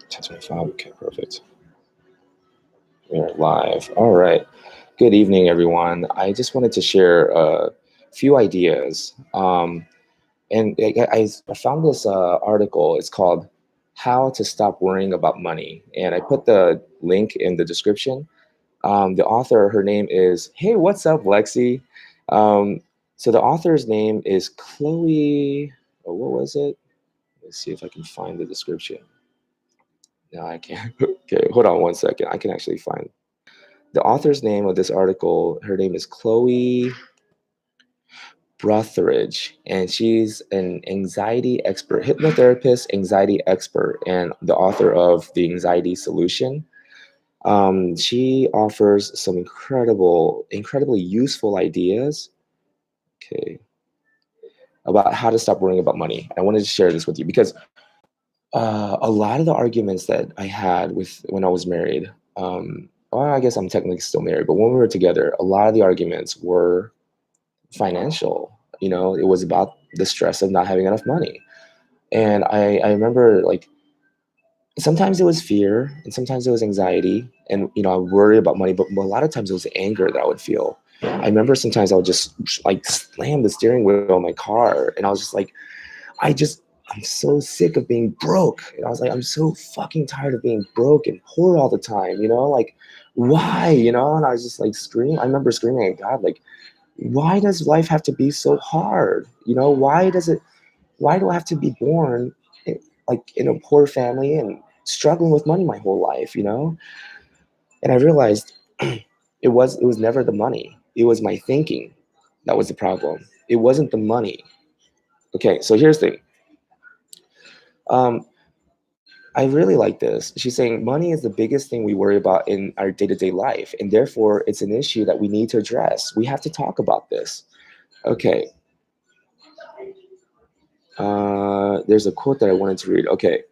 10:25. Okay, perfect. We're live. All right. Good evening, everyone. I just wanted to share a few ideas. And I found this article. It's called "How to Stop Worrying About Money," and I put the link in the description. The author, her name is, hey, what's up, Lexi? Um, so the author's name is Chloe. Oh, what was it? Let's see if I can find the description. No, I can't. Okay, hold on one second. I can actually find the author's name of this article. Her name is Chloe Brotheridge, and she's an anxiety expert, hypnotherapist, anxiety expert, and the author of The Anxiety Solution. She offers some incredibly useful ideas, okay, about how to stop worrying about money. I wanted to share this with you because a lot of the arguments that I had with when I was married, well, I guess I'm technically still married, but when we were together, a lot of the arguments were financial. It was about the stress of not having enough money. And I remember, like, sometimes it was fear and sometimes it was anxiety. And, I worry about money, but a lot of times it was anger that I would feel. I remember sometimes I would just like slam the steering wheel of my car and I was just like, I'm so sick of being broke. And I was like, I'm so fucking tired of being broke and poor all the time, like, why, and I was just like screaming. I remember screaming at God, like, why does life have to be so hard? Why do I have to be born like in a poor family and struggling with money my whole life, And I realized it was never the money. It was my thinking that was the problem. It wasn't the money. Okay, so here's the thing. Um, I really like this. She's saying money is the biggest thing we worry about in our day-to-day life, and therefore it's an issue that we need to address. We have to talk about this. Okay. There's a quote that I wanted to read. Okay.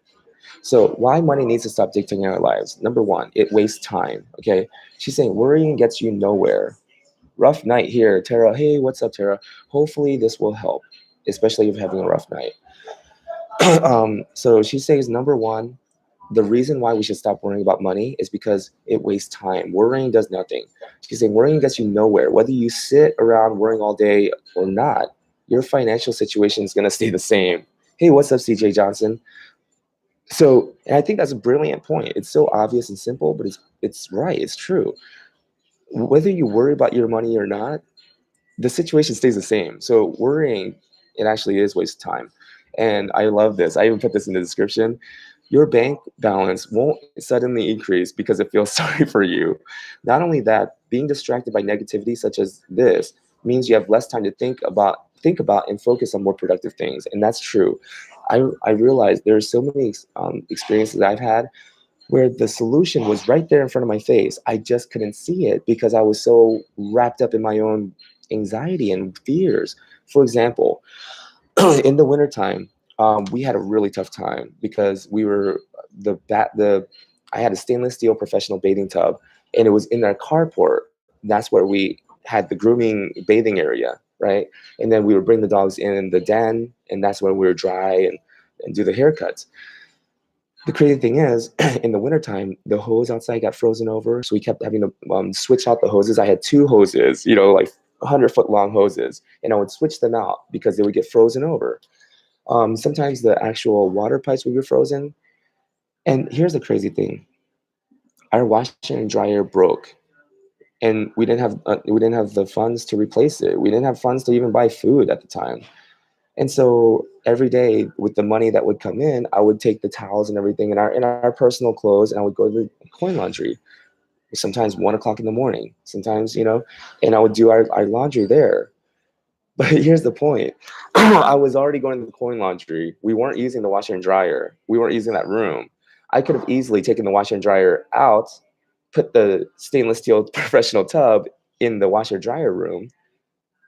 So why money needs to stop dictating our lives? Number one, it wastes time. Okay. She's saying worrying gets you nowhere. Rough night here, Tara. Hey, what's up, Tara? Hopefully this will help, especially if you're having a rough night. So she says, number one, the reason why we should stop worrying about money is because it wastes time. Worrying does nothing. She's saying worrying gets you nowhere. Whether you sit around worrying all day or not, your financial situation is going to stay the same. Hey, what's up, CJ Johnson? So, and I think that's a brilliant point. It's so obvious and simple, but it's right. It's true. Whether you worry about your money or not, the situation stays the same. So worrying, it actually is waste of time. And I love this. I even put this in the description. Your bank balance won't suddenly increase because it feels sorry for you. Not only that, being distracted by negativity such as this means you have less time to think about and focus on more productive things. And that's true. I realized there are so many experiences I've had where the solution was right there in front of my face. I just couldn't see it because I was so wrapped up in my own anxiety and fears. For example, in the wintertime, we had a really tough time because we were I had a stainless steel professional bathing tub, and it was in our carport. That's where we had the grooming bathing area, right? And then we would bring the dogs in the den, and that's when we were dry and do the haircuts. The crazy thing is, in the wintertime, the hose outside got frozen over, so we kept having to switch out the hoses. I had two hoses, like 100-foot long hoses, and I would switch them out because they would get frozen over. Sometimes the actual water pipes would get frozen. And here's the crazy thing: our washer and dryer broke, and we didn't have the funds to replace it. We didn't have funds to even buy food at the time. And so every day with the money that would come in, I would take the towels and everything in our personal clothes, and I would go to the coin laundry. Sometimes 1 o'clock in the morning, sometimes, and I would do our laundry there. But here's the point. I was already going to the coin laundry. We weren't using the washer and dryer. We weren't using that room. I could have easily taken the washer and dryer out, put the stainless steel professional tub in the washer dryer room.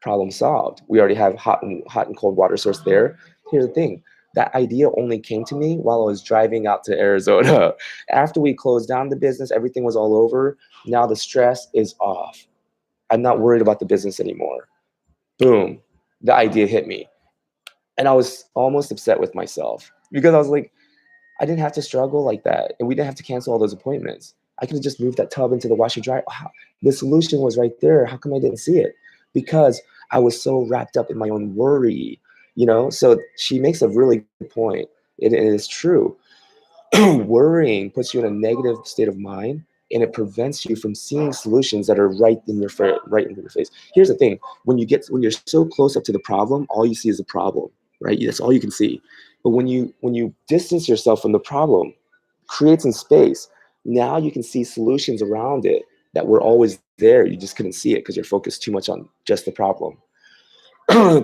Problem solved. We already have hot and cold water source there. Here's the thing. That idea only came to me while I was driving out to Arizona. After we closed down the business, everything was all over. Now the stress is off. I'm not worried about the business anymore. Boom. The idea hit me. And I was almost upset with myself because I was like, I didn't have to struggle like that. And we didn't have to cancel all those appointments. I could have just moved that tub into the washer dryer. The solution was right there. How come I didn't see it? Because I was so wrapped up in my own worry, So she makes a really good point. It is true. Worrying puts you in a negative state of mind, and it prevents you from seeing solutions that are right in your face. Here's the thing: when you're so close up to the problem, all you see is the problem, right? That's all you can see. But when you distance yourself from the problem, create some space. Now you can see solutions around it that were always there. You just couldn't see it because you're focused too much on just the problem.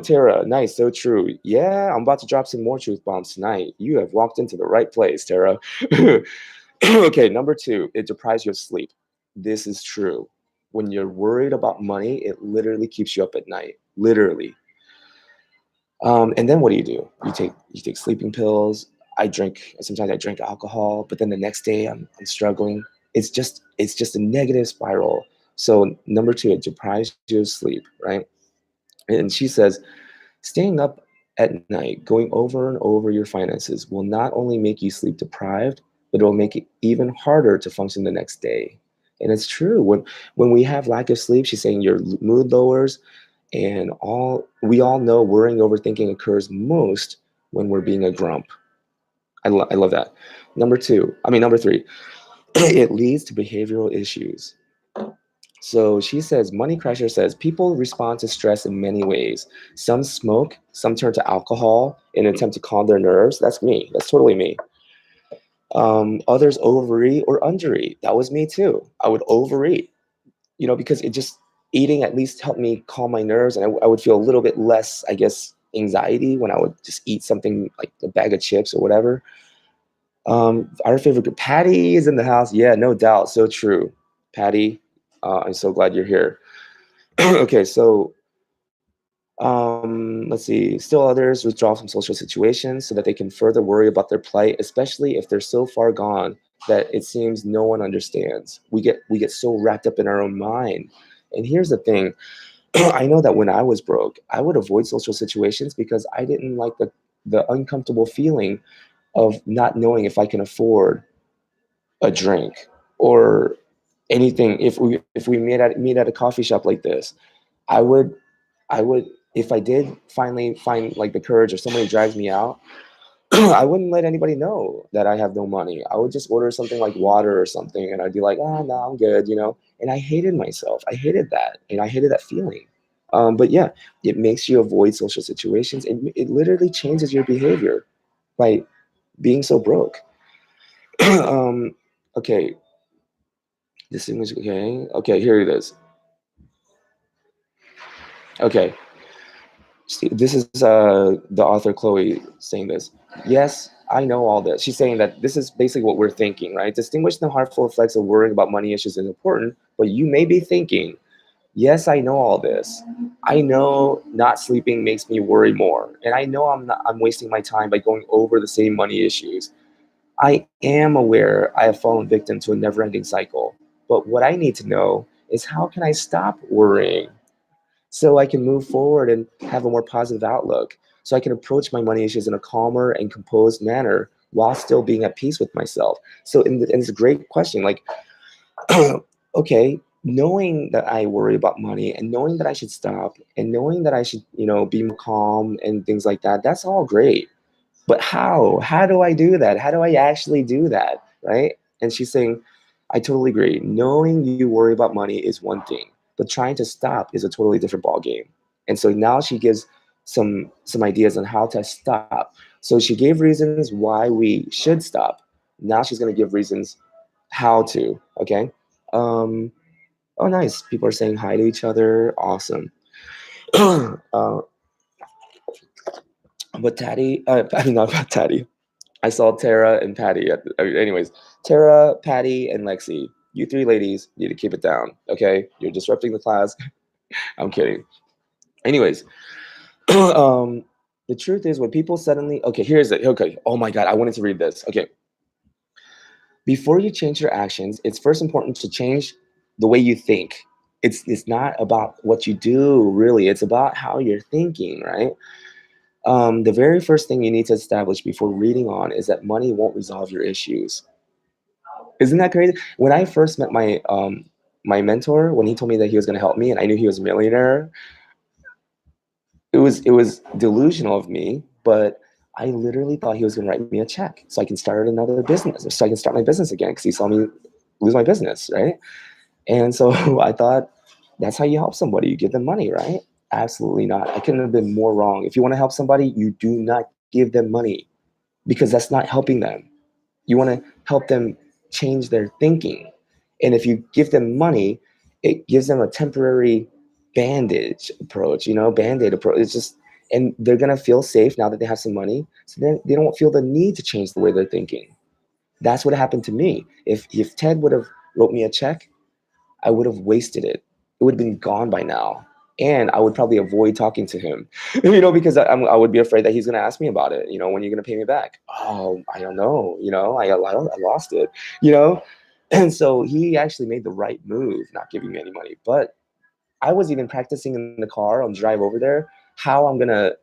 Tara, nice, so true. Yeah, I'm about to drop some more truth bombs tonight. You have walked into the right place, Tara. Okay, number two, it deprives you of sleep. This is true. When you're worried about money, it literally keeps you up at night. Literally. And then what do? You take sleeping pills. Sometimes I drink alcohol, but then the next day I'm struggling. It's just a negative spiral. So number two, it deprives you of sleep, right? And she says, staying up at night, going over and over your finances will not only make you sleep deprived, but it will make it even harder to function the next day. And it's true. When we have lack of sleep, she's saying your mood lowers, and we all know worrying, overthinking occurs most when we're being a grump. I love that. Number three, it leads to behavioral issues. So she says, Money Crasher says, people respond to stress in many ways. Some smoke, some turn to alcohol in an attempt to calm their nerves. That's me. That's totally me. Others overeat or undereat. That was me too. I would overeat, because eating at least helped me calm my nerves, and I would feel a little bit less, I guess, anxiety when I would just eat something like a bag of chips or whatever. Our favorite Patty is in the house. Yeah, no doubt. So true. Patty, I'm so glad you're here. Okay, so let's see. Still others withdraw from social situations so that they can further worry about their plight, especially if they're so far gone that it seems no one understands. We get so wrapped up in our own mind. And here's the thing. I know that when I was broke, I would avoid social situations because I didn't like the uncomfortable feeling of not knowing if I can afford a drink or anything. If we meet at a coffee shop like this, I would I would, if I did finally find like the courage or somebody drags me out, I wouldn't let anybody know that I have no money. I would just order something like water or something, and I'd be like, oh no, I'm good. And I hated myself. I hated that, and I hated that feeling. But yeah, it makes you avoid social situations, and it literally changes your behavior by being so broke. um, okay, distinguish. Okay, okay, here it is. Okay, this is the author Chloe saying this. Yes, I know all this. She's saying that this is basically what we're thinking, right? Distinguishing the harmful effects of worrying about money issues is important, but you may be thinking, yes, I know all this. I know not sleeping makes me worry more, and I know I'm wasting my time by going over the same money issues. I am aware I have fallen victim to a never-ending cycle, but what I need to know is how can I stop worrying so I can move forward and have a more positive outlook. So I can approach my money issues in a calmer and composed manner while still being at peace with myself. So, and it's a great question. Like, okay, knowing that I worry about money and knowing that I should stop and knowing that I should, be more calm and things like that, that's all great. But how? How do I do that? How do I actually do that? Right? And she's saying, I totally agree. Knowing you worry about money is one thing, but trying to stop is a totally different ball game. And so now she gives some ideas on how to stop. So she gave reasons why we should stop. Now she's going to give reasons how to. Okay. Um, oh, nice. People are saying hi to each other. Awesome. uh, but Taddy, I mean, not about Taddy. I saw Tara and Patty. Anyways, Tara, Patty, and Lexi. You three ladies need to keep it down, okay? You're disrupting the class. I'm kidding. Anyways, um, the truth is when people suddenly, okay, here's it. Okay, oh my God, I wanted to read this. Okay, before you change your actions, it's first important to change the way you think. It's not about what you do, really. It's about how you're thinking, right? The very first thing you need to establish before reading on is that money won't resolve your issues. Isn't that crazy? When I first met my mentor, when he told me that he was going to help me, and I knew he was a millionaire, it was delusional of me, but I literally thought he was going to write me a check so I can start another business, so I can start my business again because he saw me lose my business, right? And so I thought that's how you help somebody. You give them money, right? Absolutely not. I couldn't have been more wrong. If you want to help somebody, you do not give them money because that's not helping them. You want to help them change their thinking. And if you give them money, it gives them a temporary bandage approach, band-aid approach. It's just, and they're going to feel safe now that they have some money. So then they don't feel the need to change the way they're thinking. That's what happened to me. If Ted would have wrote me a check, I would have wasted it. It would have been gone by now. And I would probably avoid talking to him, because I would be afraid that he's going to ask me about it. When you're going to pay me back? Oh, I don't know. I lost it, you know? And so he actually made the right move, not giving me any money. But I was even practicing in the car on the drive over there, how I'm going to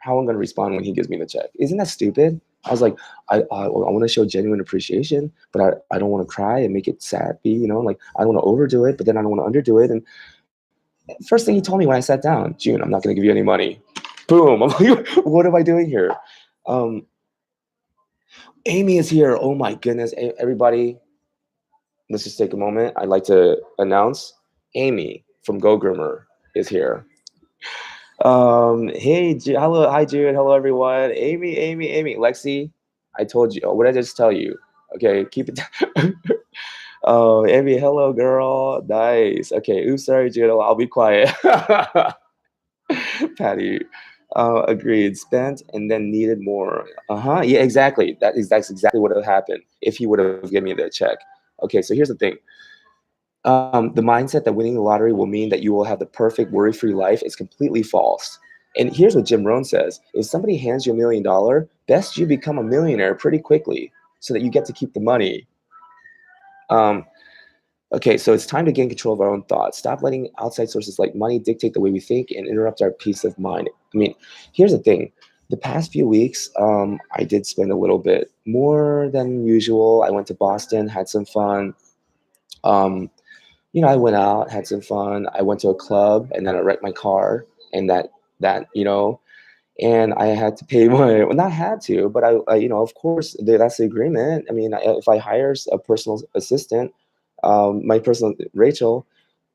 how I'm gonna respond when he gives me the check. Isn't that stupid? I was like, I want to show genuine appreciation, but I don't want to cry and make it sappy, like I don't want to overdo it, but then I don't want to underdo it. And first thing he told me when I sat down, June, I'm not gonna give you any money. Boom. I'm like, what am I doing here? Um, Amy is here. Oh my goodness, everybody, let's just take a moment. I'd like to announce Amy from Go Groomer is here. Hey, hello, hi, Jude. Hello, everyone. Amy, Lexi. I told you. What did I just tell you? Okay, keep it. Oh, Amy, hello, girl. Nice. Okay. Oops, sorry, Jude. I'll be quiet. Patty. Agreed. Spent and then needed more. Uh-huh. Yeah, exactly. That's exactly what would have happened if he would have given me the check. Okay, so here's the thing. The mindset that winning the lottery will mean that you will have the perfect worry-free life is completely false. And here's what Jim Rohn says: if somebody hands you $1 million, best you become a millionaire pretty quickly so that you get to keep the money. Um, okay, so it's time to gain control of our own thoughts. Stop letting outside sources like money dictate the way we think and interrupt our peace of mind. I mean, here's the thing. The past few weeks, I did spend a little bit more than usual. I went to Boston, had some fun. Um, I went out, had some fun. I went to a club, and then I wrecked my car, and and I had to pay my, well, not had to, but of course, that's the agreement. I mean, if I hire a personal assistant, my personal Rachel,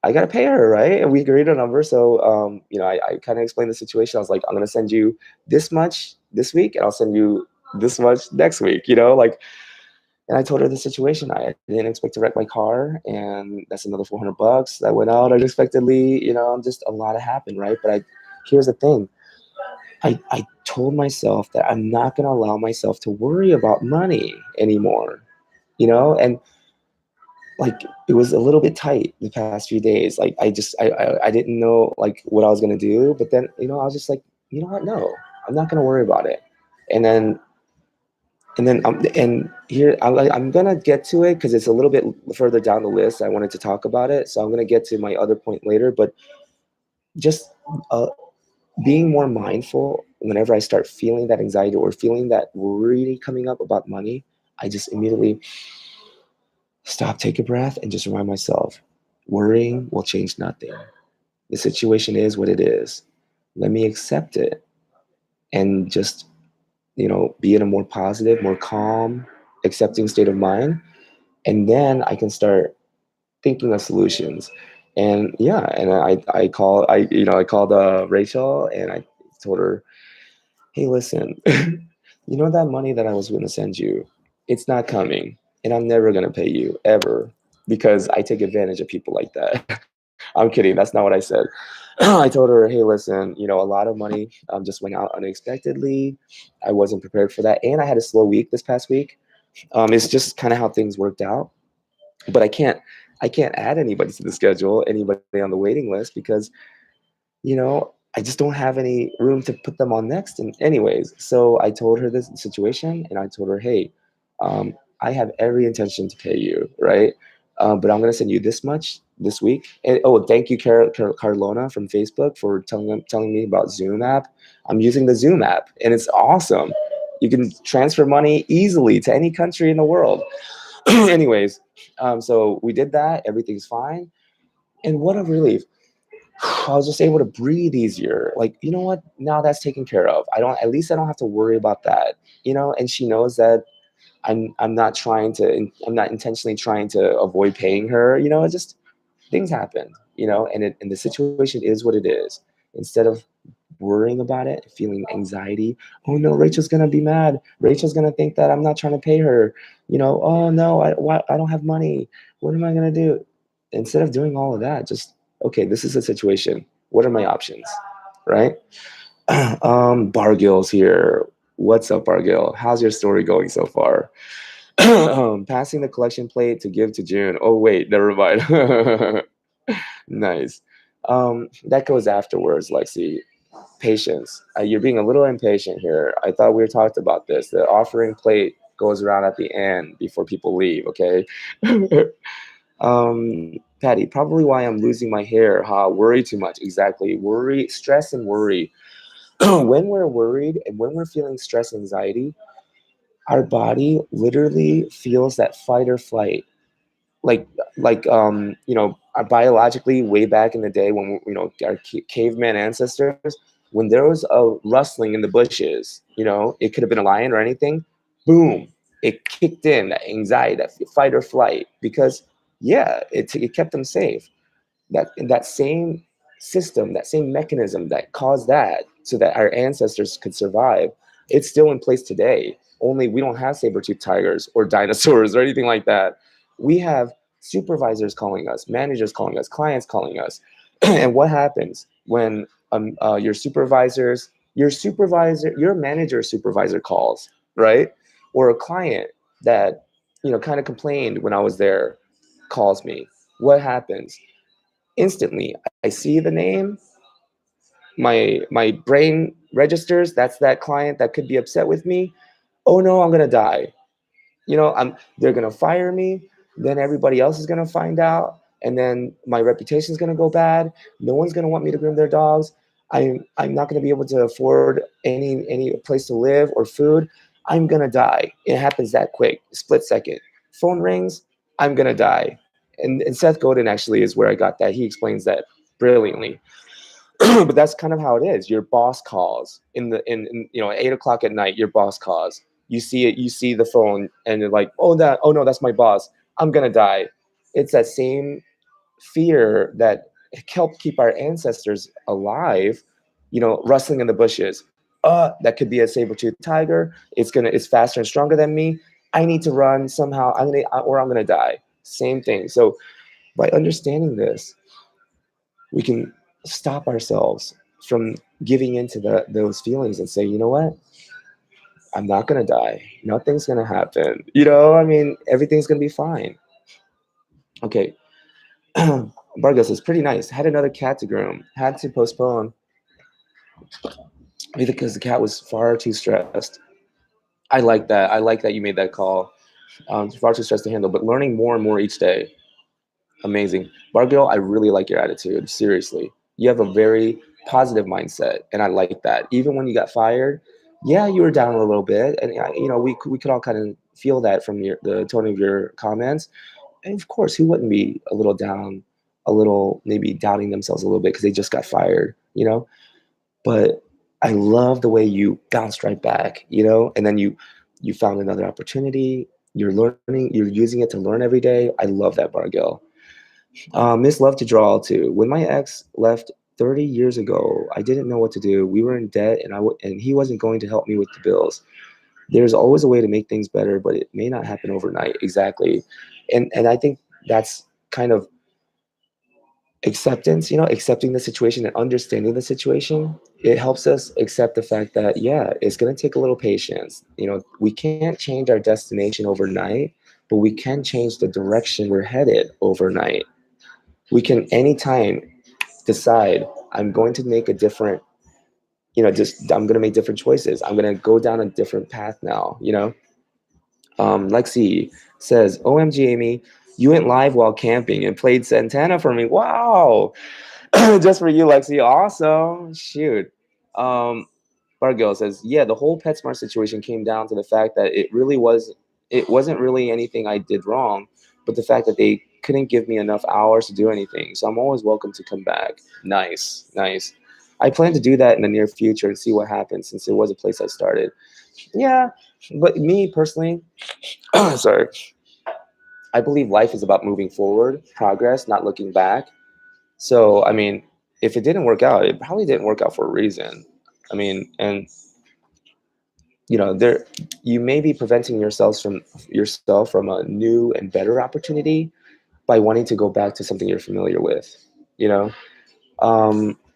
I gotta pay her, right? And we agreed on a number. So, I kind of explained the situation. I was like, I'm gonna send you this much this week, and I'll send you this much next week. Like, and I told her the situation. I didn't expect to wreck my car, and that's another $400 that went out unexpectedly. Just a lot happened, right? But here's the thing. I told myself that I'm not going to allow myself to worry about money anymore, and like it was a little bit tight the past few days. Like I didn't know like what I was going to do, but then, I was just like, you know what? No, I'm not going to worry about it. And then and here I'm gonna get to it because it's a little bit further down the list. I wanted to talk about it, so I'm gonna get to my other point later. But just uh, being more mindful whenever I start feeling that anxiety or feeling that worry coming up about money, I just immediately stop, take a breath, and just remind myself, worrying will change nothing. The situation is what it is. Let me accept it and just be in a more positive, more calm, accepting state of mind, and then I can start thinking of solutions. And yeah, and I called Rachel, and I told her, hey, listen, that money that I was going to send you, it's not coming, and I'm never going to pay you ever because I take advantage of people like that. I'm kidding. That's not what I said. I told her, hey, listen, a lot of money just went out unexpectedly. I wasn't prepared for that, and I had a slow week this past week. It's just kind of how things worked out. But I can't add anybody to the schedule, anybody on the waiting list, because I just don't have any room to put them on next. And anyways, so I told her this situation, and I told her, hey, I have every intention to pay you, right? But I'm gonna send you this much this week. And thank you, Carlona from Facebook, for telling me about Zoom app. I'm using the Zoom app, and it's awesome. You can transfer money easily to any country in the world. Anyways, so we did that. Everything's fine, and what a relief. I was just able to breathe easier. Like, you know what? Now that's taken care of. I don't. At least I don't have to worry about that. And she knows that I'm not trying to. I'm not intentionally trying to avoid paying her. It just things happen. And the situation is what it is. Instead of worrying about it, feeling anxiety. Oh no, Rachel's gonna be mad. Rachel's gonna think that I'm not trying to pay her. Oh no, I don't have money. What am I gonna do? Instead of doing all of that, just okay. This is a situation. What are my options? Right? Bargill's here. What's up, Bargill? How's your story going so far? Passing the collection plate to give to June. Oh wait, never mind. Nice. That goes afterwards, Lexi. Patience. You're being a little impatient here. I thought we talked about this. The offering plate goes around at the end before people leave, okay? Patty, probably why I'm losing my hair. Worry too much. Exactly. Worry, stress and worry. When we're worried and when we're feeling stress, anxiety, our body literally feels that fight or flight. Biologically, way back in the day when our caveman ancestors, when there was a rustling in the bushes, it could have been a lion or anything, boom, it kicked in that anxiety, that fight or flight, because yeah, it kept them safe. That same system, that same mechanism that caused that, so that our ancestors could survive, it's still in place today. Only we don't have saber-toothed tigers or dinosaurs or anything like that. We have supervisors calling us, managers calling us, clients calling us. And what happens when your manager supervisor calls, right? Or a client that kind of complained when I was there calls me. What happens? Instantly, I see the name, my brain registers that's that client that could be upset with me. Oh no, I'm gonna die. They're gonna fire me. Then everybody else is gonna find out, and then my reputation is gonna go bad. No one's gonna want me to groom their dogs. I'm not gonna be able to afford any place to live or food. I'm gonna die. It happens that quick, split second. Phone rings. I'm gonna die. And Seth Godin actually is where I got that. He explains that brilliantly. But that's kind of how it is. Your boss calls in 8 o'clock at night. Your boss calls. You see it. You see the phone, and you're like, oh no, that's my boss. I'm gonna die. It's that same fear that helped keep our ancestors alive. Rustling in the bushes. That could be a saber-toothed tiger. It's faster and stronger than me. I need to run somehow. I'm gonna die. Same thing. So by understanding this, we can stop ourselves from giving into those feelings and say, you know what? I'm not going to die. Nothing's going to happen. Everything's going to be fine. Okay. Vargas is pretty nice. Had another cat to groom. Had to postpone because the cat was far too stressed. I like that. I like that you made that call. Far too stressed to handle, but learning more and more each day. Amazing. Bargil, I really like your attitude. Seriously. You have a very positive mindset, and I like that. Even when you got fired, yeah, you were down a little bit, and we could all kind of feel that from the tone of your comments. And of course, who wouldn't be a little down, a little maybe doubting themselves a little bit because they just got fired. But I love the way you bounced right back, and then you found another opportunity. You're learning, you're using it to learn every day. I love that, Bargil. Miss Love to Draw too. When my ex left 30 years ago, I didn't know what to do. We were in debt, and he wasn't going to help me with the bills. There's always a way to make things better, but it may not happen overnight. Exactly, and I think that's kind of acceptance. Accepting the situation and understanding the situation. It helps us accept the fact that yeah, it's going to take a little patience. We can't change our destination overnight, but we can change the direction we're headed overnight. We can anytime decide I'm going to make a different, just I'm going to make different choices. I'm going to go down a different path now. Lexi says, OMG, Amy, You went live while camping and played Santana for me. Wow. Just for you, Lexi. Awesome. Shoot. Um, Bargill says, yeah, the whole PetSmart situation came down to the fact that it wasn't really anything I did wrong, but the fact that they couldn't give me enough hours to do anything. So I'm always welcome to come back. Nice, nice. I plan to do that in the near future and see what happens since it was a place I started. Yeah, but me personally, sorry, I believe life is about moving forward, progress, not looking back. So, I mean, if it didn't work out, it probably didn't work out for a reason. I mean, and there you may be preventing yourself from a new and better opportunity by wanting to go back to something you're familiar with. You know,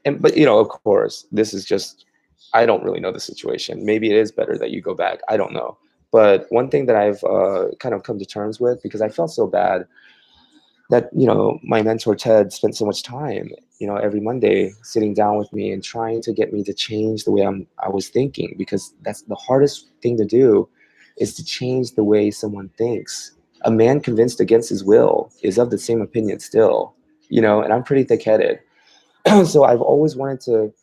and but of course, this is just I don't really know the situation. Maybe it is better that you go back. I don't know. But one thing that I've kind of come to terms with because I felt so bad that my mentor Ted spent so much time every Monday sitting down with me and trying to get me to change the way I was thinking, because that's the hardest thing to do, is to change the way someone thinks. A man convinced against his will is of the same opinion still, and I'm pretty thick-headed. So I've always wanted to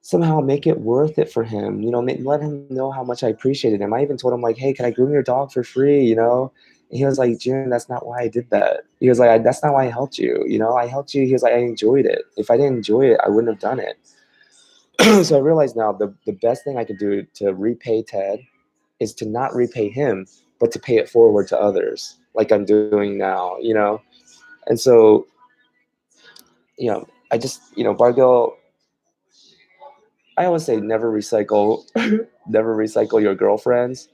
somehow make it worth it for him, let him know how much I appreciated him. I even told him, like, hey, can I groom your dog for free, and he was like, June, that's not why I did that. He was like, that's not why I helped you, I helped you. He was like, I enjoyed it. If I didn't enjoy it, I wouldn't have done it. So I realized now the best thing I could do to repay Ted is to not repay him, but to pay it forward to others, like I'm doing now, and so I just Bargill, I always say never recycle never recycle your girlfriends.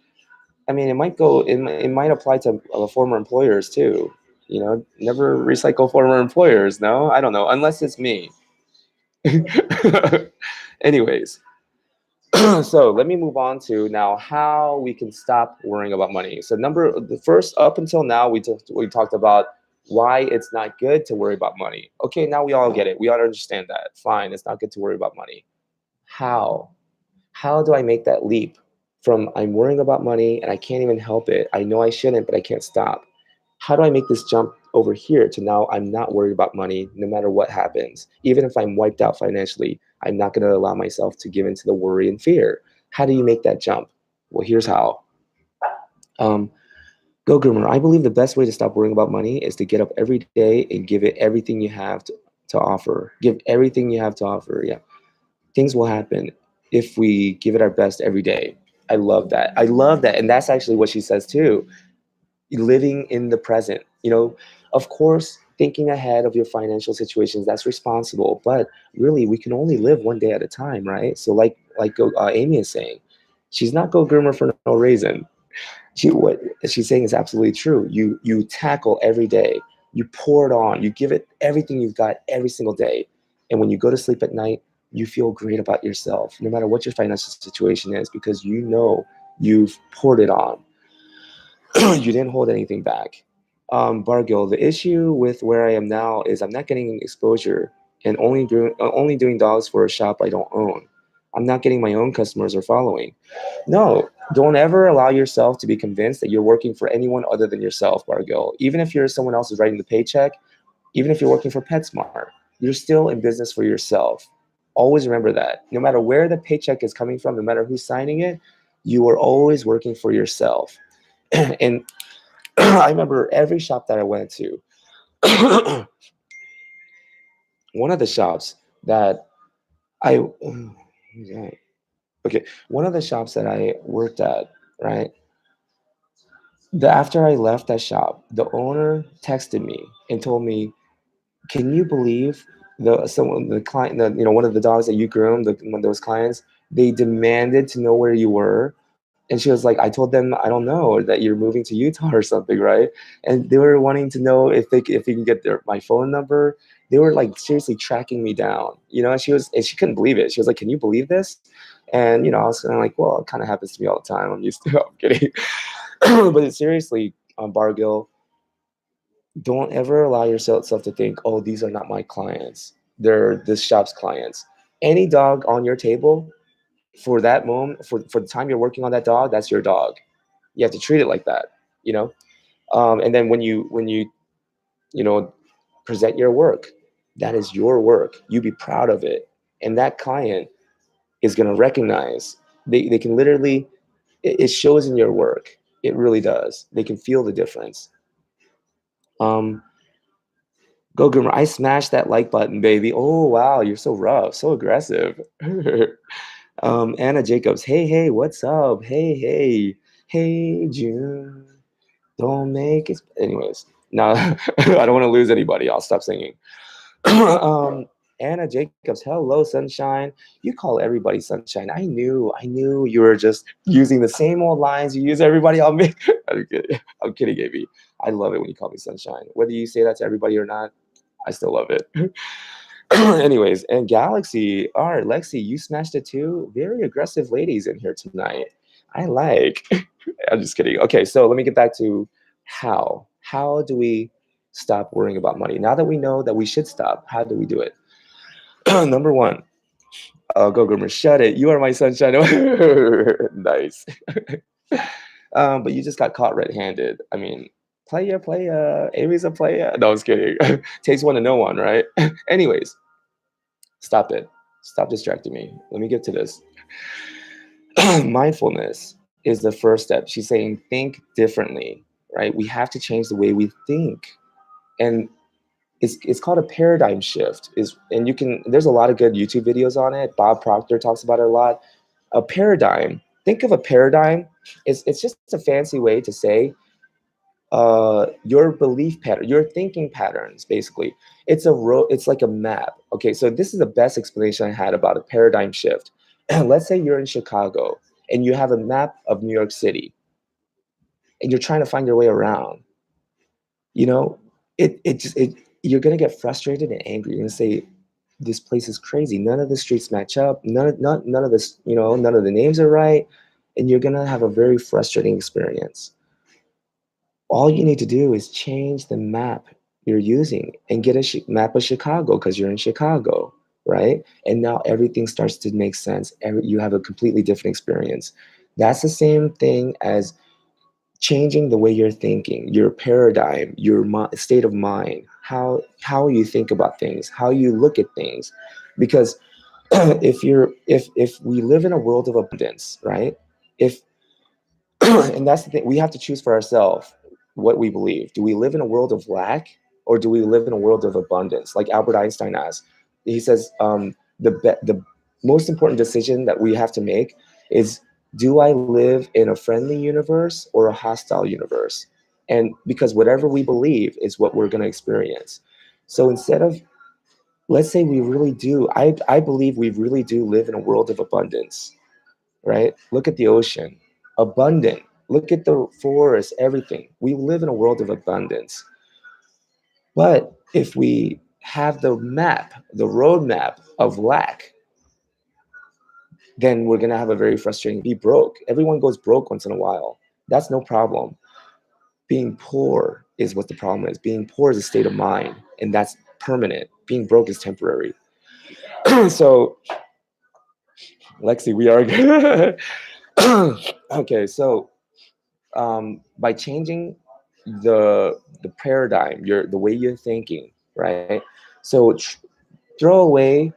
I mean, it might apply to former employers too. Never recycle former employers. No, I don't know, unless it's me. Anyways, so let me move on to now how we can stop worrying about money. So the first, up until now, we talked about why it's not good to worry about money. Okay, now we all get it. We all understand that. Fine, it's not good to worry about money. How? How do I make that leap from I'm worrying about money and I can't even help it? I know I shouldn't, but I can't stop. How do I make this jump over here to now I'm not worried about money no matter what happens? Even if I'm wiped out financially, I'm not going to allow myself to give into the worry and fear. How do you make that jump? Well, here's how. Um, Go groomer. I believe the best way to stop worrying about money is to get up every day and give it everything you have to offer. Give everything you have to offer. Yeah, things will happen if we give it our best every day. I love that. I love that. And that's actually what she says too. Living in the present. Of course, thinking ahead of your financial situations, that's responsible. But really, we can only live one day at a time, right? So Amy is saying, she's not go groomer for no reason. What she's saying is absolutely true. You tackle every day. You pour it on. You give it everything you've got every single day. And when you go to sleep at night, you feel great about yourself, no matter what your financial situation is, because you've poured it on. You didn't hold anything back. Bargill, the issue with where I am now is I'm not getting exposure and only doing dogs for a shop I don't own. I'm not getting my own customers or following. No, don't ever allow yourself to be convinced that you're working for anyone other than yourself, Bargill. Even if you're someone else who's writing the paycheck, even if you're working for PetSmart, you're still in business for yourself. Always remember that. No matter where the paycheck is coming from, no matter who's signing it, you are always working for yourself. And I remember every shop that I went to, one of the shops that I, okay, one of the shops that I worked at, right? After I left that shop, the owner texted me and told me, "Can you believe the client, one of the dogs that you groomed, one of those clients, they demanded to know where you were." And she was like, "I told them I don't know that you're moving to Utah or something, right?" And they were wanting to know if they can get my phone number. They were like seriously tracking me down, and she couldn't believe it. She was like, "Can you believe this?" And I was kind of like, "Well, it kind of happens to me all the time. I'm used to it." I'm kidding. But seriously, Bargill, don't ever allow yourself to think, oh, these are not my clients. They're this shop's clients. Any dog on your table for that moment, for the time you're working on that dog, that's your dog. You have to treat it like that, you know? And then you know present your work, that is your work. You be proud of it, and that client is going to recognize. They can literally, it shows in your work. It really does. They can feel the difference. Um, Go Goomer, I smashed that like button, baby. Oh wow, you're so rough, so aggressive. Anna Jacobs, hey, hey, what's up? Hey, hey, hey, June. Don't make it. Anyways, no, I don't want to lose anybody. I'll stop singing. um, Anna Jacobs, hello, sunshine. You call everybody sunshine. I knew you were just using the same old lines you use everybody on me. I'm kidding, Gaby. I love it when you call me sunshine. Whether you say that to everybody or not, I still love it. Anyways, and Galaxy, all right, Lexi, you smashed it too. Very aggressive ladies in here tonight. I like. I'm just kidding. Okay, so let me get back to how. How do we stop worrying about money? Now that we know that we should stop, how do we do it? Number one, go Groomer, shut it. You are my sunshine. Nice. But you just got caught red-handed. I mean, playa. Amy's a playa. No, I was kidding. Takes one to know one, right? Anyways, stop it. Stop distracting me. Let me get to this. Mindfulness is the first step. She's saying think differently, right? We have to change the way we think. And it's called a paradigm shift. And you can, there's a lot of good YouTube videos on it. Bob Proctor talks about it a lot. A paradigm, think of a paradigm, it's just a fancy way to say your belief pattern, your thinking patterns, basically. It's like a map. Okay, so this is the best explanation I had about a paradigm shift. Let's say you're in Chicago and you have a map of New York City and you're trying to find your way around. You know, it you're gonna get frustrated and angry. You're gonna say, this place is crazy. None of the streets match up. None of this, none of the names are right. And you're gonna have a very frustrating experience. All you need to do is change the map you're using and get a map of Chicago because you're in Chicago, right? And now everything starts to make sense. You have a completely different experience. That's the same thing as changing the way you're thinking, your paradigm, your state of mind, how you think about things, how you look at things. Because if we live in a world of abundance, right? If and that's the thing, we have to choose for ourselves what we believe. Do we live in a world of lack, or do we live in a world of abundance? Like Albert Einstein asks, he says, the most important decision that we have to make is, do I live in a friendly universe or a hostile universe? And because whatever we believe is what we're going to experience. So instead of, let's say we really do, I believe we really do live in a world of abundance, right? Look at the ocean, abundant. Look at the forest, everything. We live in a world of abundance. But if we have the map, the roadmap of lack, then we're going to have a very frustrating, be broke. Everyone goes broke once in a while. That's no problem. Being poor is what the problem is. Being poor is a state of mind, and that's permanent. Being broke is temporary. So, Lexi, we are good. Okay, so by changing the paradigm, the way you're thinking, right? So throw away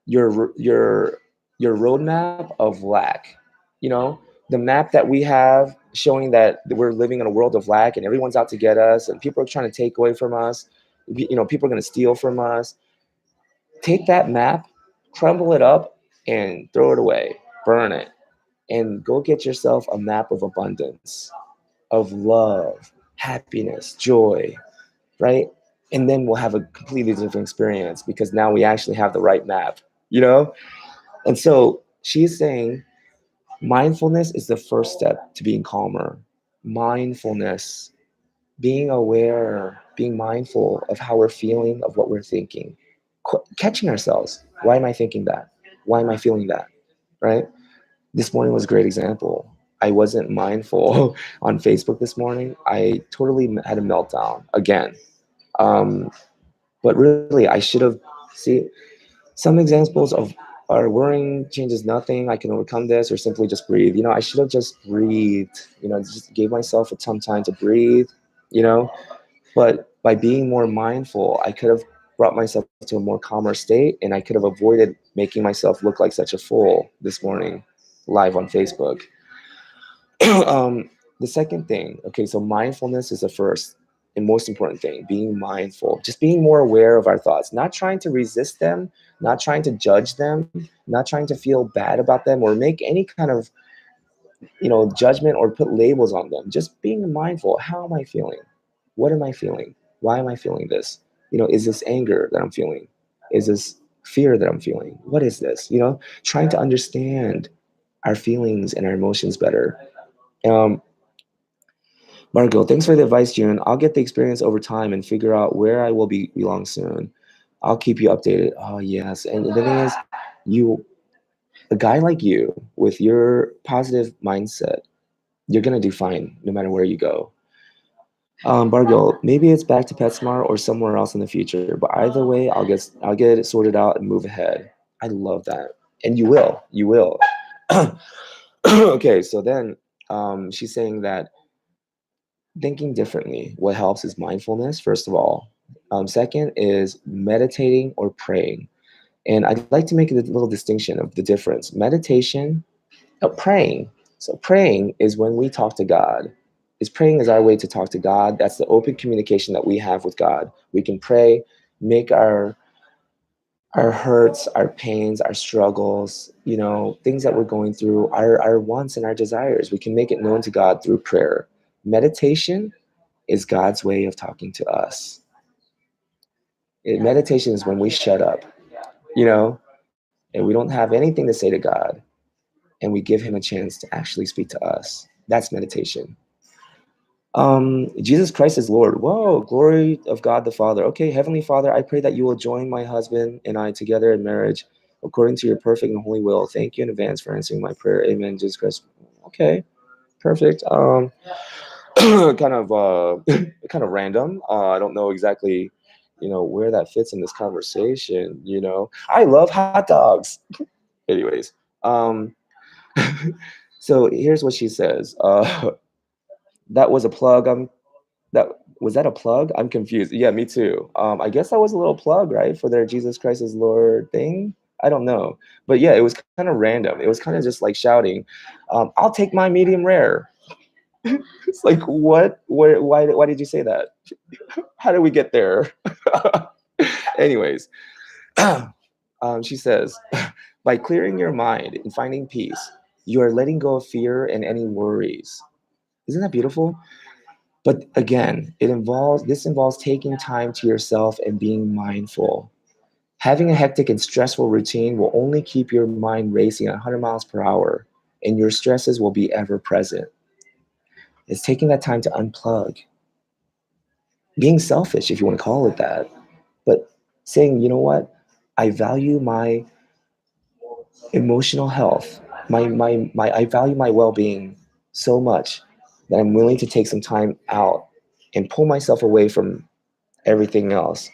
your your your roadmap of lack. You know, the map that we have showing that we're living in a world of lack and everyone's out to get us and people are trying to take away from us. People are going to steal from us. Take that map, crumble it up, and throw it away, burn it, and go get yourself a map of abundance, of love, happiness, joy, right? And then we'll have a completely different experience because now we actually have the right map, you know? And so she's saying mindfulness is the first step to being calmer. Mindfulness, being aware, being mindful of how we're feeling, of what we're thinking, catching ourselves. Why am I thinking that? Why am I feeling that? Right? This morning was a great example. I wasn't mindful on Facebook this morning. I totally had a meltdown again. Um, but really, I should have. See, some examples of our worrying changes nothing. I can overcome this, or simply just breathe. I should have just breathed. Just gave myself some time to breathe. you know. But by being more mindful, I could have brought myself to a more calmer state, and I could have avoided making myself look like such a fool this morning live on Facebook. The second thing, okay, so mindfulness is the first and most important thing, being mindful, just being more aware of our thoughts, not trying to resist them, not trying to judge them, not trying to feel bad about them or make any kind of, judgment or put labels on them. Just being mindful. How am I feeling? What am I feeling? Why am I feeling this? Is this anger that I'm feeling? Is this fear that I'm feeling? What is this? Trying to understand our feelings and our emotions better. Um, Margot, thanks for the advice, June. I'll get the experience over time and figure out where I will belong soon. I'll keep you updated. Oh, yes. And the thing is, you, a guy like you with your positive mindset, you're going to do fine no matter where you go. Bargo, maybe it's back to PetSmart or somewhere else in the future, but either way, I'll get it sorted out and move ahead. I love that, and you will. Okay, so then she's saying that thinking differently. What helps is mindfulness, first of all. Second is meditating or praying, and I'd like to make a little distinction of the difference. Meditation, praying. So praying is when we talk to God. Is praying is our way to talk to God. That's the open communication that we have with God. We can pray, make our hurts, our pains, our struggles, things that we're going through, our wants and our desires. We can make it known to God through prayer. Meditation is God's way of talking to us. Meditation is when we shut up, you know, and we don't have anything to say to God, and we give Him a chance to actually speak to us. That's meditation. Jesus Christ is Lord. Whoa, glory of God the Father. Okay, Heavenly Father, I pray that you will join my husband and I together in marriage according to your perfect and holy will. Thank you in advance for answering my prayer. Amen, Jesus Christ. Okay, perfect. Kind of kind of random. I don't know exactly, where that fits in this conversation. I love hot dogs. Anyways, so here's what she says. That was a plug. That was that a plug? I'm confused. Yeah, me too. I guess that was a little plug, right, for their Jesus Christ is Lord thing. I don't know, but yeah, it was kind of random. It was kind of just like shouting, "I'll take my medium rare." It's like, what? Where? Why? Why did you say that? How did we get there? Anyways, she says, by clearing your mind and finding peace, you are letting go of fear and any worries. Isn't that beautiful? But again, this involves taking time to yourself and being mindful. Having a hectic and stressful routine will only keep your mind racing at 100 miles per hour, and your stresses will be ever present. It's taking that time to unplug, being selfish, if you want to call it that, but saying, you know what, I value my emotional health, I value my well-being so much that I'm willing to take some time out and pull myself away from everything else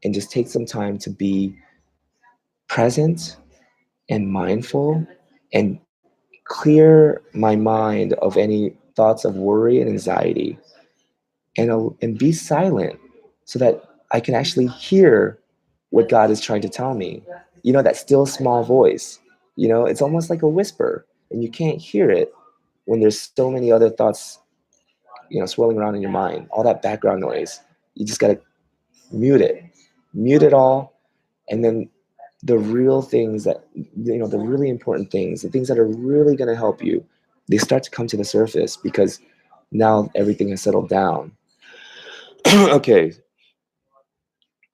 and just take some time to be present and mindful and clear my mind of any thoughts of worry and anxiety, and be silent so that I can actually hear what God is trying to tell me. That still small voice, it's almost like a whisper, and you can't hear it when there's so many other thoughts, swirling around in your mind, all that background noise. You just got to mute it all, and then the real things that, the really important things, the things that are really going to help you, they start to come to the surface because now everything has settled down. Okay,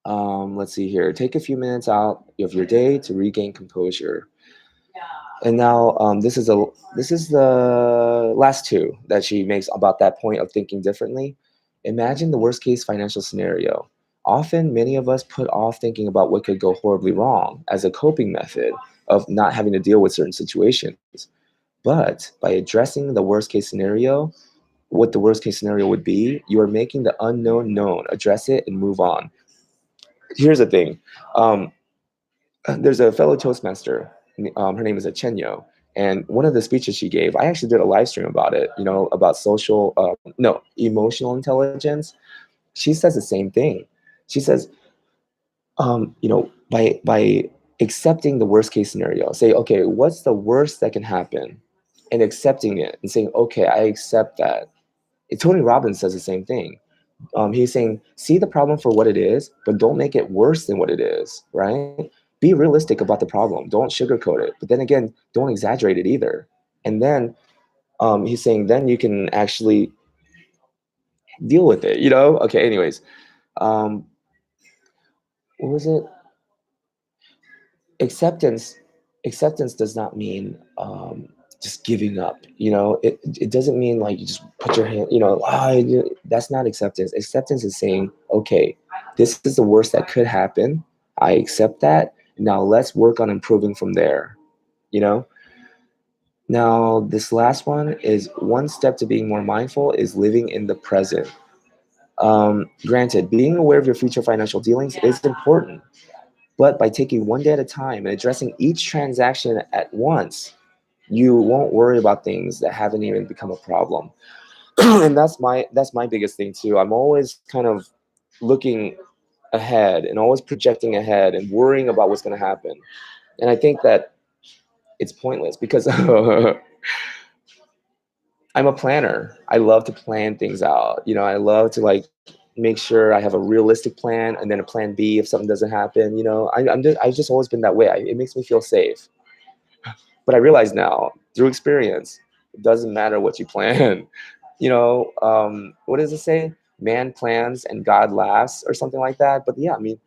let's see here. Take a few minutes out of your day to regain composure. And now this is the last two that she makes about that point of thinking differently. Imagine the worst case financial scenario. Often, many of us put off thinking about what could go horribly wrong as a coping method of not having to deal with certain situations. But by addressing the worst case scenario, what the worst case scenario would be, you are making the unknown known. Address it and move on. Here's the thing. There's a fellow Toastmaster. Her name is Chenyo, And one of the speeches she gave, I actually did a live stream about it, about no, emotional intelligence. She says the same thing. She says, by accepting the worst case scenario, say, okay, what's the worst that can happen? And accepting it and saying, okay, I accept that. Tony Robbins says the same thing. He's saying, see the problem for what it is, but don't make it worse than what it is, right? Be realistic about the problem. Don't sugarcoat it. But then again, don't exaggerate it either. And then he's saying, then you can actually deal with it, Okay, anyways. Um, what was it? acceptance acceptance does not mean just giving up. It doesn't mean like you just put your hand, that's not acceptance. Acceptance is saying, okay, this is the worst that could happen. I accept that. Now let's work on improving from there. you know Now this last one is, one step to being more mindful is living in the present. Granted, being aware of your future financial dealings is important, but by taking one day at a time and addressing each transaction at once, you won't worry about things that haven't even become a problem. And that's my biggest thing too. I'm always kind of looking ahead and always projecting ahead and worrying about what's going to happen. And I think that it's pointless because I'm a planner. I love to plan things out. I love to like make sure I have a realistic plan and then a plan B if something doesn't happen. I've just always been that way. It makes me feel safe. But I realize now, through experience, it doesn't matter what you plan. What does it say? Man plans and God laughs, or something like that. But yeah, I mean,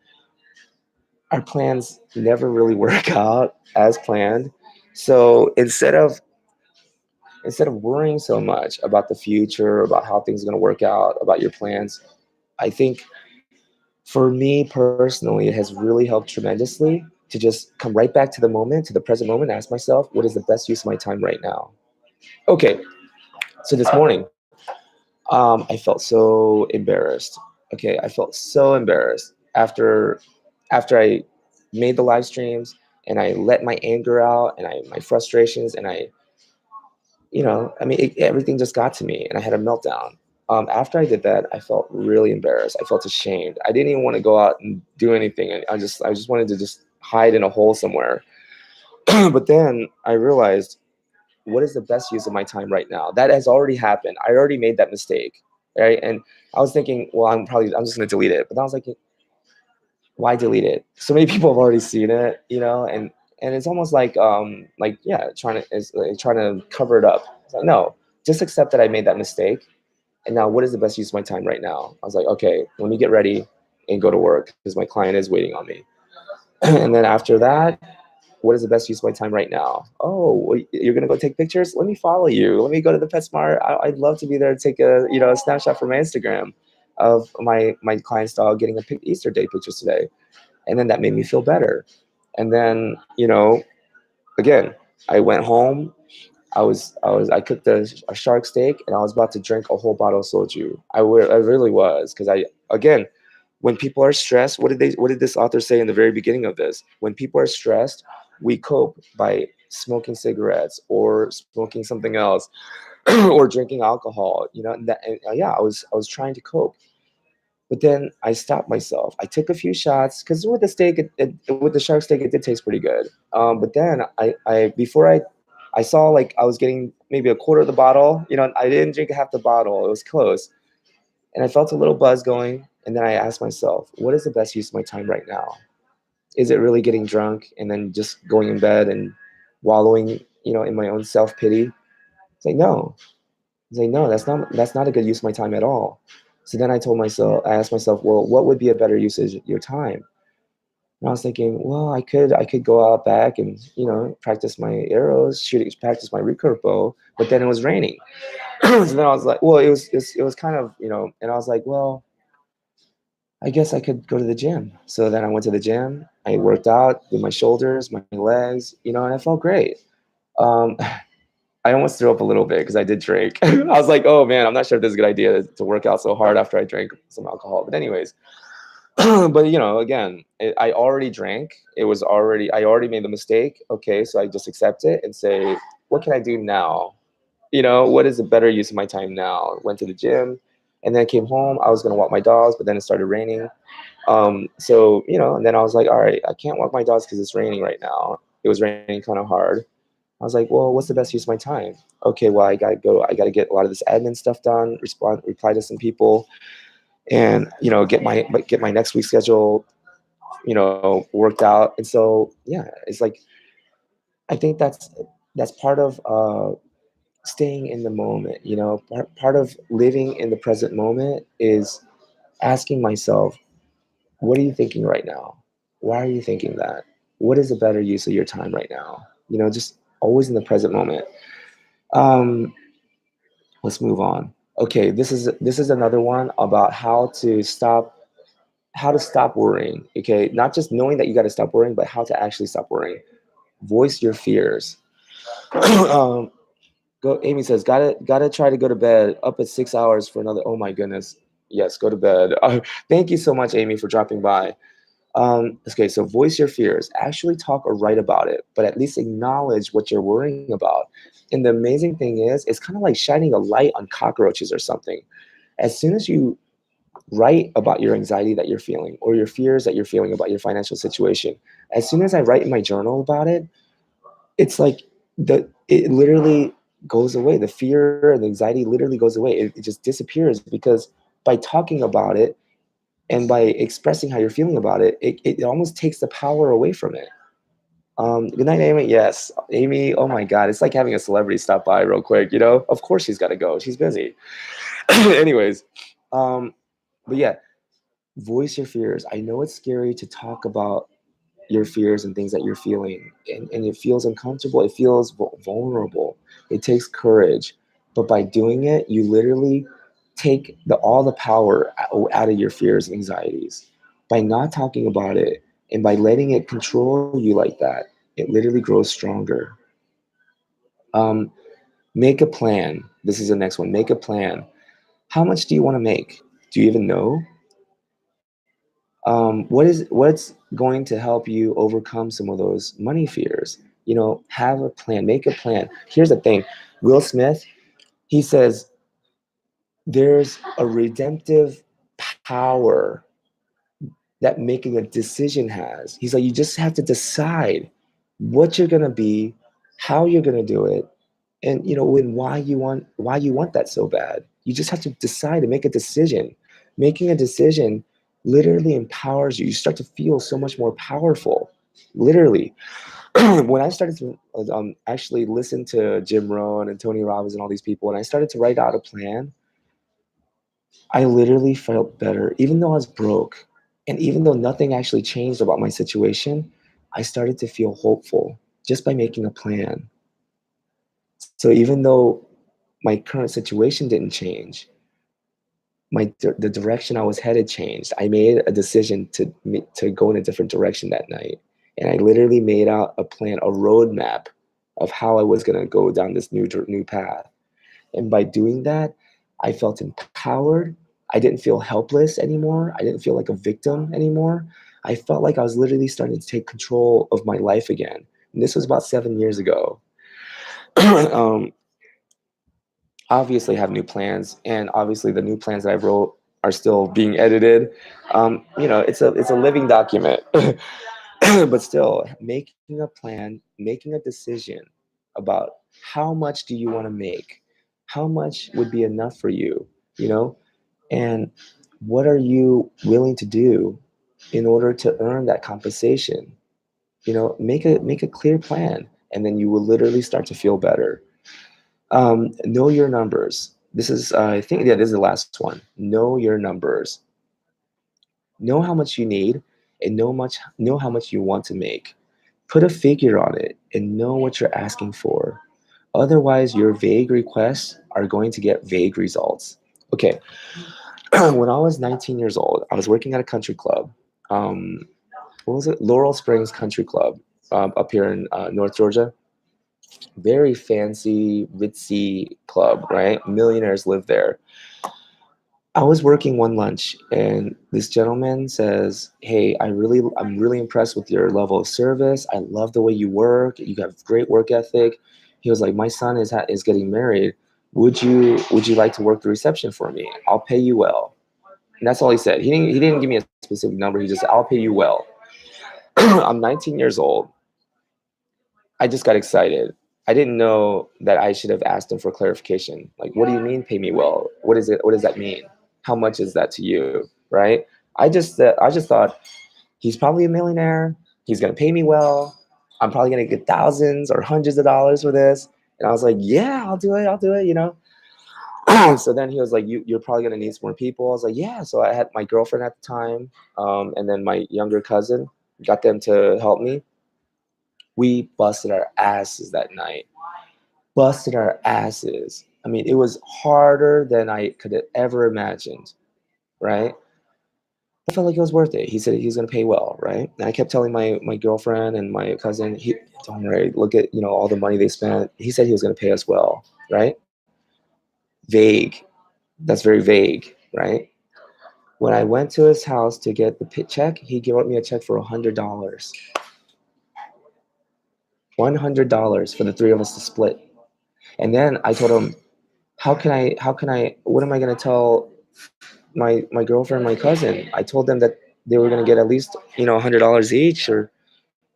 our plans never really work out as planned. So instead of worrying so much about the future, about how things are going to work out, about your plans, I think for me personally, it has really helped tremendously to just come right back to the moment, to the present moment, and ask myself, what is the best use of my time right now? Okay, so this morning, I felt so embarrassed. Okay, I felt so embarrassed after I made the live streams and I let my anger out and my frustrations, and I mean, everything just got to me and I had a meltdown. After I did that, I felt really embarrassed. I felt ashamed. I didn't even want to go out and do anything. And I just wanted to just hide in a hole somewhere. But then I realized, what is the best use of my time right now? That has already happened. I already made that mistake, right? And I was thinking, well, I'm just going to delete it. But then I was like, why delete it? So many people have already seen it, and it's almost like yeah, trying to cover it up. It's like, no, just accept that I made that mistake. And now, what is the best use of my time right now? I was like, okay, let me get ready and go to work because my client is waiting on me. And then after that, what is the best use of my time right now? Oh, you're gonna go take pictures? Let me follow you. Let me go to the PetSmart. I'd love to be there to take a snapshot for my Instagram of my client's dog getting a Easter day pictures today. And then that made me feel better. And then again, I went home. I cooked a shark steak, and I was about to drink a whole bottle of soju. I really was, because I again, when people are stressed, what did this author say in the very beginning of this? When people are stressed, we cope by smoking cigarettes or smoking something else or drinking alcohol. Yeah, I was trying to cope. But then I stopped myself. I took a few shots because with the steak, with the shark steak, it did taste pretty good. But then before I saw like I was getting maybe a quarter of the bottle. I didn't drink half the bottle. It was close, and I felt a little buzz going. And then I asked myself, what is the best use of my time right now? Is it really getting drunk and then just going in bed and wallowing, in my own self pity? It's like no. It's like no, that's not a good use of my time at all. So then I asked myself, well, what would be a better usage of your time? And I was thinking, well, I could go out back and practice my arrows, practice my recurve bow, but then it was raining. So then I was like, well, it was kind of and I was like, well, I guess I could go to the gym. So then I went to the gym. I worked out, did my shoulders, my legs, and I felt great. Um, I almost threw up a little bit because I did drink. I was like, oh man, I'm not sure if this is a good idea to work out so hard after I drank some alcohol. But anyways, but again, I already drank. I already made the mistake. Okay, so I just accept it and say, what can I do now? What is a better use of my time now? Went to the gym, and then I came home. I was gonna walk my dogs, but then it started raining. So and then I was like, all right, I can't walk my dogs because it's raining right now. It was raining kind of hard. I was like, well, what's the best use of my time? Okay, well, I gotta go. I gotta get a lot of this admin stuff done. Reply to some people, and get my next week's schedule, worked out. And so yeah, it's like I think that's part of staying in the moment. Part of living in the present moment is asking myself, what are you thinking right now? Why are you thinking that? What is a better use of your time right now? Just always in the present moment. Um, let's move on. Okay, this is another one about how to stop worrying. Okay, not just knowing that you got to stop worrying, but how to actually stop worrying. Voice your fears. um, go. Amy says, gotta try to go to bed. Up at 6 hours for another. Oh my goodness. Yes, go to bed. Thank you so much, Amy, for dropping by. Okay, so voice your fears. Actually talk or write about it, but at least acknowledge what you're worrying about. And the amazing thing is, it's kind of like shining a light on cockroaches or something. As soon as you write about your anxiety that you're feeling or your fears that you're feeling about your financial situation, as soon as I write in my journal about it, it's like it literally goes away. The fear and the anxiety literally goes away. It just disappears because by talking about it and by expressing how you're feeling about it, it almost takes the power away from it. Good night, Amy. Yes, Amy. Oh my God, it's like having a celebrity stop by real quick. Of course she's got to go. She's busy. Anyways, um, but yeah, voice your fears. I know it's scary to talk about your fears and things that you're feeling, and it feels uncomfortable. It feels vulnerable. It takes courage, but by doing it, you literally take all the power out of your fears and anxieties. By not talking about it and by letting it control you like that, it literally grows stronger. um, Make a plan. This is the next one. Make a plan. How much do you want to make? Do you even know? What's going to help you overcome some of those money fears? Have a plan. Make a plan. Here's the thing. Will Smith, he says there's a redemptive power that making a decision has. He's like, you just have to decide what you're gonna be, how you're gonna do it, and and why you want that so bad. You just have to decide and make a decision. Making a decision literally empowers you. You start to feel so much more powerful. Literally. When I started to actually listen to Jim Rohn and Tony Robbins and all these people, and I started to write out a plan, I literally felt better, even though I was broke. And even though nothing actually changed about my situation, I started to feel hopeful just by making a plan. So even though my current situation didn't change, the direction I was headed changed. I made a decision to go in a different direction that night, and I literally made out a plan, a roadmap of how I was going to go down this new path. And by doing that, I felt empowered. I didn't feel helpless anymore. I didn't feel like a victim anymore. I felt like I was literally starting to take control of my life again. And this was about 7 years ago. um, Obviously, I have new plans, and obviously, the new plans that I wrote are still being edited. It's a living document. But still, making a plan, making a decision about how much do you want to make, how much would be enough for you, you know, and what are you willing to do in order to earn that compensation. Make a clear plan, and then you will literally start to feel better. Know your numbers. This is, I think, yeah, this is the last one. Know your numbers. Know how much you need, and know how much you want to make. Put a figure on it and know what you're asking for. Otherwise, your vague requests are going to get vague results. Okay, when I was 19 years old, I was working at a country club. Um, what was it? Laurel Springs Country Club, up here in North Georgia. Very fancy, ritzy club, right? Millionaires live there. I was working one lunch, and this gentleman says, "Hey, I'm really impressed with your level of service. I love the way you work. You have great work ethic. He was like, my son is getting married. Would you like to work the reception for me? I'll pay you well. And that's all he said. He didn't give me a specific number. He just said, I'll pay you well. I'm 19 years old. I just got excited. I didn't know that I should have asked him for clarification. Like, what do you mean pay me well? What is it? What does that mean? How much is that to you? Right? I just thought he's probably a millionaire. He's gonna pay me well. I'm probably gonna get thousands or hundreds of dollars for this. And I was like, yeah, I'll do it. I'll do it. So then he was like, you're probably gonna need some more people. I was like, yeah. So I had my girlfriend at the time, and then my younger cousin, got them to help me. We busted our asses that night. Busted our asses. I mean, it was harder than I could have ever imagined, right? I felt like it was worth it. He said he was going to pay well, right? And I kept telling my girlfriend and my cousin, don't worry, look at all the money they spent. He said he was going to pay us well, right? Vague. That's very vague, right? When I went to his house to get the check, he wrote me a check for $100. $100 for the three of us to split. And then I told him, what am I going to tell my girlfriend, my cousin? I told them that they were going to get at least $100 each. Or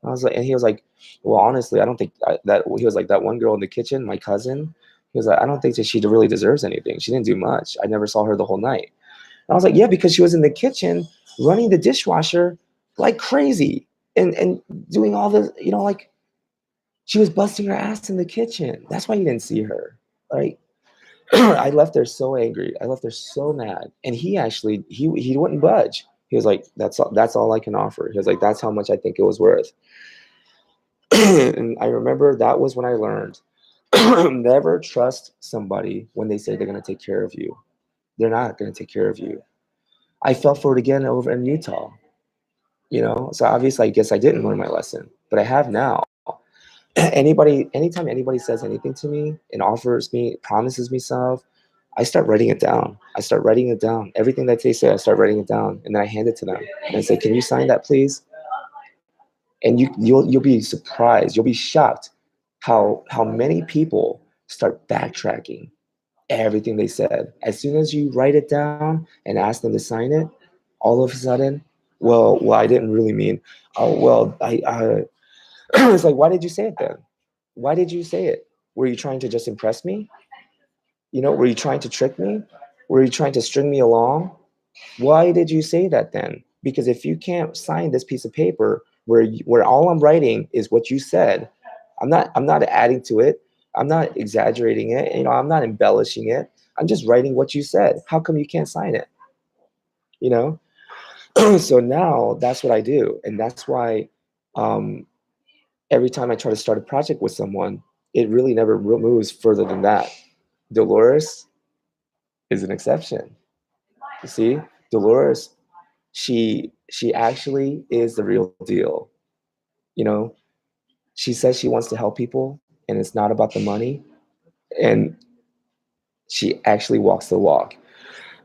I was like, and he was like, well, honestly, I don't think that. He was like, that one girl in the kitchen, my cousin. He was like, I don't think that she really deserves anything. She didn't do much. I never saw her the whole night. And I was like, yeah, because she was in the kitchen running the dishwasher like crazy, and doing all the like, she was busting her ass in the kitchen. That's why you didn't see her. Like, I left there so angry. I left there so mad. And he actually he wouldn't budge. He was like, that's all I can offer. He was like, that's how much I think it was worth. And I remember that was when I learned never trust somebody when they say they're going to take care of you. They're not going to take care of you. I fell for it again over in Utah. So obviously I guess I didn't learn my lesson, but I have now. Anytime anybody says anything to me and promises me stuff, I start writing it down. I start writing it down. Everything that they say, I start writing it down, and then I hand it to them and I say, "Can you sign that, please?" And you'll be surprised. You'll be shocked how many people start backtracking everything they said. As soon as you write it down and ask them to sign it, all of a sudden, well, I didn't really mean. Oh well, I it's like, why did you say it then? Why did you say it? Were you trying to just impress me? Were you trying to trick me? Were you trying to string me along? Why did you say that then? Because if you can't sign this piece of paper where all I'm writing is what you said, I'm not adding to it. I'm not exaggerating it. I'm not embellishing it. I'm just writing what you said. How come you can't sign it? You know? So now that's what I do. And that's why um, every time I try to start a project with someone, it really never moves further than that. Dolores is an exception. You see, Dolores, she actually is the real deal. You know, she says she wants to help people, and it's not about the money, and she actually walks the walk.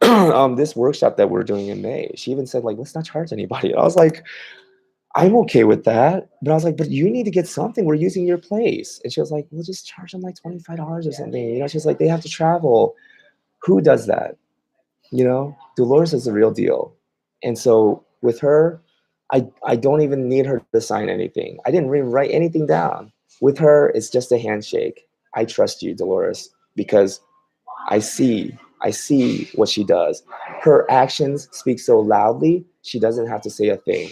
This workshop that we're doing in May, she even said, like, let's not charge anybody. And I was like, I'm okay with that. But I was like, but you need to get something. We're using your place. And she was like, we'll just charge them like $25 or something. She's like, they have to travel. Who does that? Dolores is the real deal. And so with her, I don't even need her to sign anything. I didn't even write anything down. With her, it's just a handshake. I trust you, Dolores, because I see what she does. Her actions speak so loudly, she doesn't have to say a thing.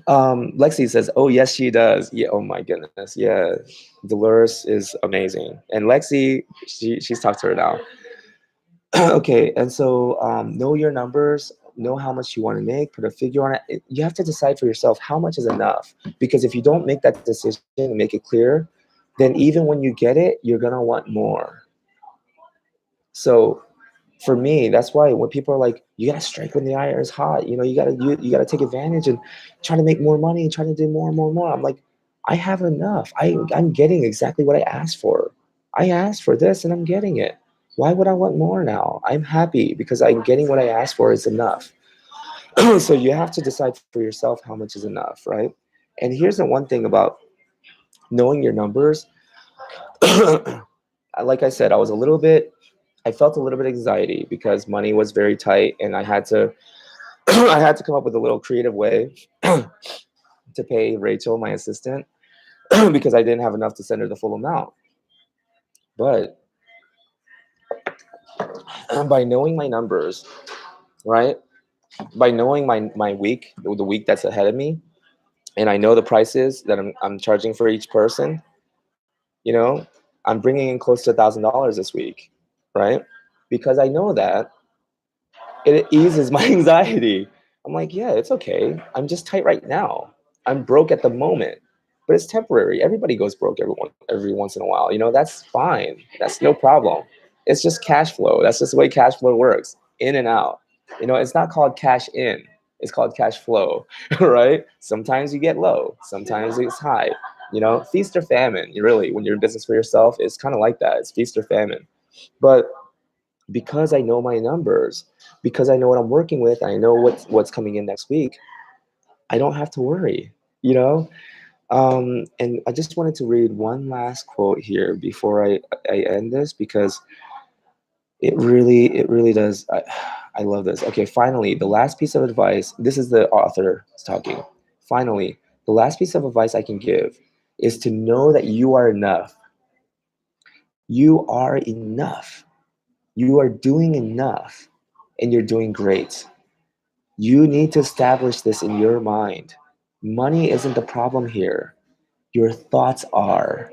Lexi says, "Oh yes, she does." Yeah. Oh my goodness. Yeah. Dolores is amazing, and Lexi, she's talked to her now. Okay, and so know your numbers, know how much you want to make, put a figure on it. You have to decide for yourself how much is enough. Because if you don't make that decision and make it clear, then even when you get it, you're gonna want more. So for me, that's why when people are like, you gotta strike when the iron is hot, you gotta take advantage and try to make more money and try to do more and more and more. I'm like, I have enough. I'm getting exactly what I asked for. I asked for this and I'm getting it. Why would I want more now? I'm happy because I'm getting what I asked for is enough. So you have to decide for yourself how much is enough, right? And here's the one thing about knowing your numbers, like I said, I felt a little bit anxiety because money was very tight, and I had to I had to come up with a little creative way to pay Rachel, my assistant, because I didn't have enough to send her the full amount. But by knowing my numbers, right? By knowing my week, the week that's ahead of me, and I know the prices that I'm charging for each person, you know, I'm bringing in close to $1,000 this week, right? Because I know that it eases my anxiety. I'm like, yeah, it's okay. I'm just tight right now. I'm broke at the moment, but it's temporary. Everybody goes broke every once in a while. That's fine. That's no problem. It's just cash flow. That's just the way cash flow works, in and out. It's not called cash in. It's called cash flow, right? Sometimes you get low. Sometimes it's high. Feast or famine. Really, when you're in business for yourself, it's kind of like that. It's feast or famine. But because I know my numbers, because I know what I'm working with, I know what's coming in next week, I don't have to worry, you know? And I just wanted to read one last quote here before I end this, because it really does. I love this. Okay, finally, the last piece of advice, this is the author talking. Finally, the last piece of advice I can give is to know that you are enough. You are enough. You are doing enough, and you're doing great. You need to establish this in your mind. Money isn't the problem here. Your thoughts are.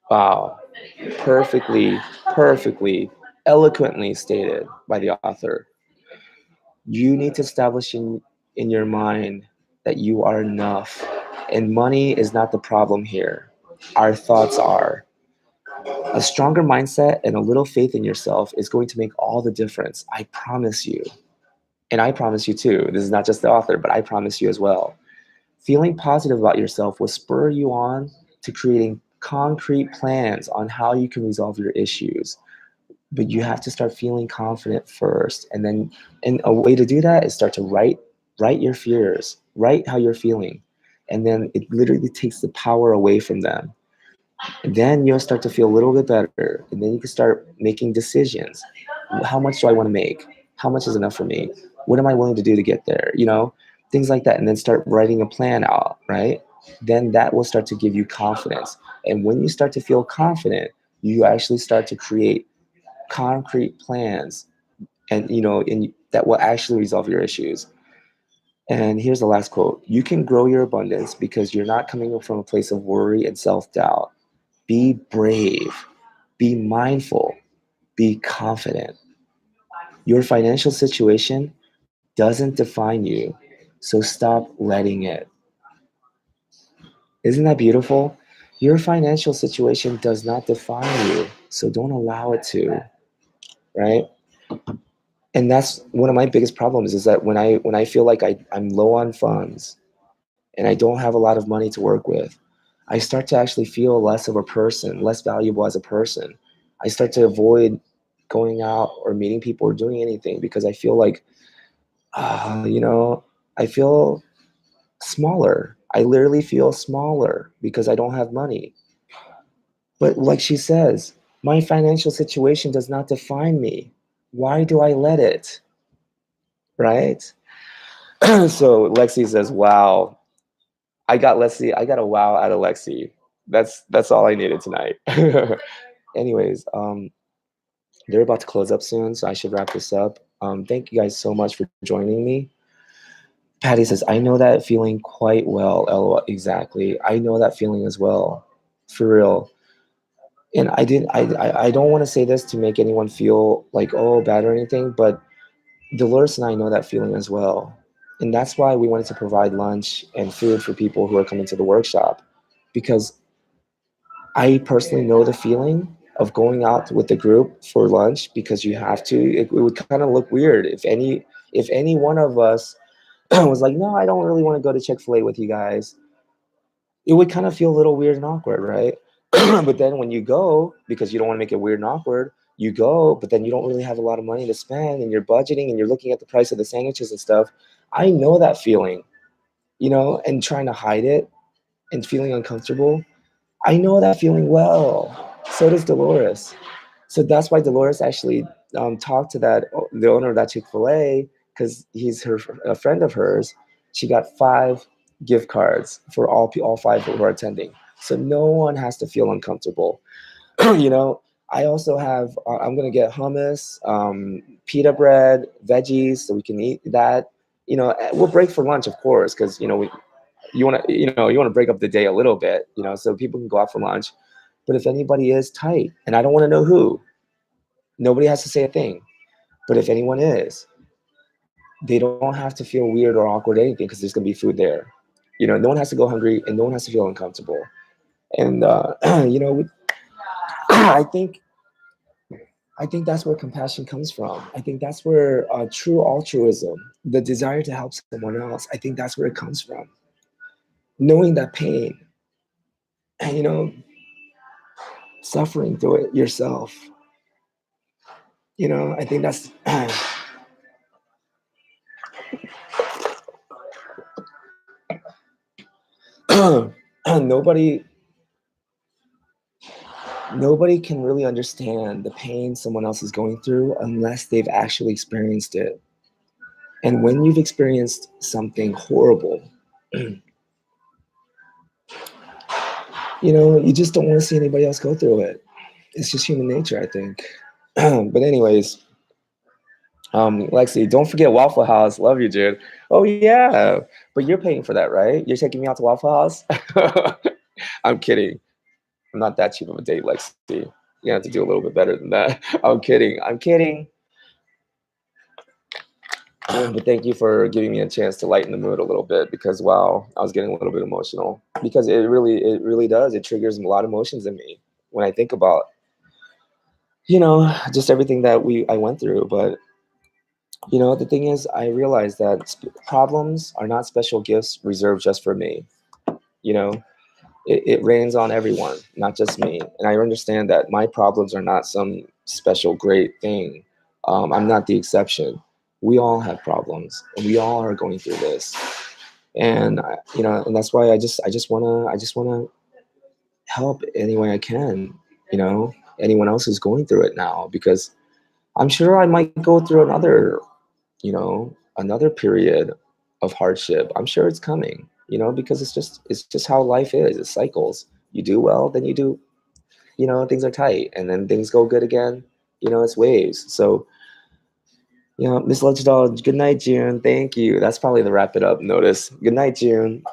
Wow. Perfectly, perfectly, eloquently stated by the author. You need to establish in your mind that you are enough. And money is not the problem here. Our thoughts are. A stronger mindset and a little faith in yourself is going to make all the difference. I promise you. And I promise you too. This is not just the author, but I promise you as well. Feeling positive about yourself will spur you on to creating concrete plans on how you can resolve your issues. But you have to start feeling confident first. And a way to do that is start to write your fears, write how you're feeling. And then it literally takes the power away from them. And then you'll start to feel a little bit better. And then you can start making decisions. How much do I want to make? How much is enough for me? What am I willing to do to get there? Things like that. And then start writing a plan out, right? Then that will start to give you confidence. And when you start to feel confident, you actually start to create concrete plans, and that will actually resolve your issues. And here's the last quote: you can grow your abundance because you're not coming from a place of worry and self-doubt. Be brave, be mindful, be confident. Your financial situation doesn't define you, so stop letting it. Isn't that beautiful? Your financial situation does not define you, so don't allow it to, right? And that's one of my biggest problems, is that when I feel like I'm low on funds and I don't have a lot of money to work with, I start to actually feel less of a person, less valuable as a person. I start to avoid going out or meeting people or doing anything because I feel like, I feel smaller. I literally feel smaller because I don't have money. But like she says, my financial situation does not define me. Why do I let it? Right? So Lexi says, "Wow, I got a wow out of Lexi. That's all I needed tonight." Anyways, they're about to close up soon, so I should wrap this up. Thank you guys so much for joining me. Patty says, "I know that feeling quite well." LOL. Exactly. I know that feeling as well, for real. And I didn't. I don't want to say this to make anyone feel like, oh, bad or anything, but Dolores and I know that feeling as well. And that's why we wanted to provide lunch and food for people who are coming to the workshop. Because I personally know the feeling of going out with the group for lunch because you have to. It would kind of look weird if any one of us was like, no, I don't really want to go to Chick-fil-A with you guys. It would kind of feel a little weird and awkward, right? But then when you go, because you don't want to make it weird and awkward, you go, but then you don't really have a lot of money to spend, and you're budgeting and you're looking at the price of the sandwiches and stuff. I know that feeling, and trying to hide it. and feeling uncomfortable, I know that feeling well. So does Dolores. So that's why Dolores actually talked to the owner of that Chick-fil-A, because he's a friend of hers. She got 5 gift cards for all 5 who are attending. So no one has to feel uncomfortable. you know, I also have, I'm going to get hummus, pita bread, veggies, so we can eat that. We'll break for lunch, of course, because, you want to break up the day a little bit, so people can go out for lunch. But if anybody is tight, and I don't want to know who, nobody has to say a thing. But if anyone is, they don't have to feel weird or awkward or anything, because there's going to be food there. No one has to go hungry, and no one has to feel uncomfortable. And I think I think that's where compassion comes from. I think that's where true altruism, the desire to help someone else, I think that's where it comes from. Knowing that pain, and suffering through it yourself. I think that's nobody nobody can really understand the pain someone else is going through unless they've actually experienced it. And when you've experienced something horrible, you just don't want to see anybody else go through it. It's just human nature, I think. But anyways, Lexi, don't forget Waffle House. Love you, dude. Oh yeah, but you're paying for that, right? You're taking me out to Waffle House. I'm kidding. I'm not that cheap of a date, Lexi. You have to do a little bit better than that. I'm kidding. I'm kidding. But thank you for giving me a chance to lighten the mood a little bit, because wow, I was getting a little bit emotional, because it really does. It triggers a lot of emotions in me when I think about just everything that I went through. But the thing is, I realized that problems are not special gifts reserved just for me. You know, it rains on everyone, not just me. And I understand that my problems are not some special great thing. I'm not the exception. We all have problems, and we all are going through this. And and that's why I just wanna help any way I can. Anyone else who's going through it now, because I'm sure I might go through another period of hardship. I'm sure it's coming, because it's just how life is. It cycles. You do well, then you do, things are tight, and then things go good again. It's waves. So, Miss Lunchdoll, good night, June. Thank you. That's probably the wrap it up notice. Good night, June.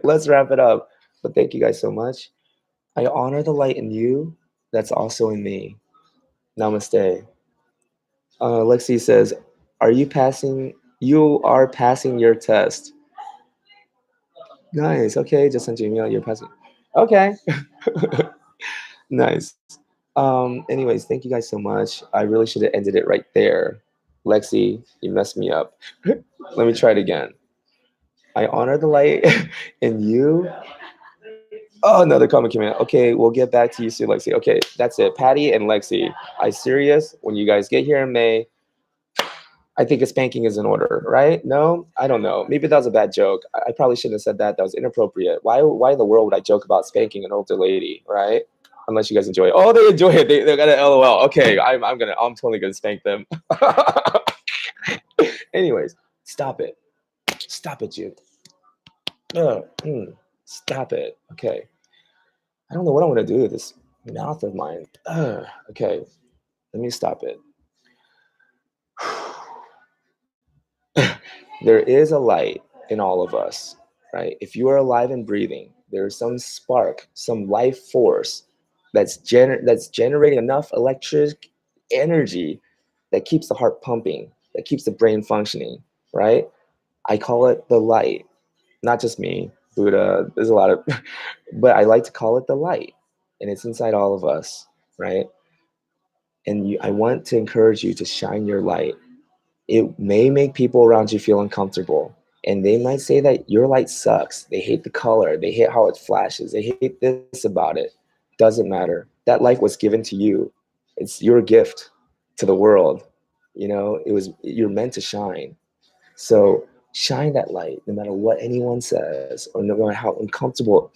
Let's wrap it up. But thank you guys so much. I honor the light in you that's also in me. Namaste. Lexi says, "Are you passing? You are passing your test." Nice. Okay, just sent you an email. You're passing. Okay. Nice. Anyways, thank you guys so much. I really should have ended it right there. Lexi, you messed me up. Let me try it again. I honor the light in you. Oh, another comment came in. Okay, we'll get back to you soon, Lexi. Okay, that's it. Patty and Lexi, I serious. When you guys get here in May, I think a spanking is in order, right? No, I don't know. Maybe that was a bad joke. I probably shouldn't have said that. That was inappropriate. Why in the world would I joke about spanking an older lady, right? Unless you guys enjoy it. Oh, they enjoy it. They got an LOL. Okay, I'm totally gonna spank them. Anyways, stop it. Stop it, Jude. Stop it. Okay. I don't know what I'm gonna do with this mouth of mine. Okay, let me stop it. There is a light in all of us, right? If you are alive and breathing, there is some spark, some life force that's generating enough electric energy that keeps the heart pumping, that keeps the brain functioning, right? I call it the light. Not just me, Buddha. There's a lot of, but I like to call it the light, and it's inside all of us, right? And I want to encourage you to shine your light. It may make people around you feel uncomfortable, and they might say that your light sucks. They hate the color, they hate how it flashes, they hate this about it. Doesn't matter. That light was given to you. It's your gift to the world. It was, you're meant to shine. So Shine that light no matter what anyone says or no matter how uncomfortable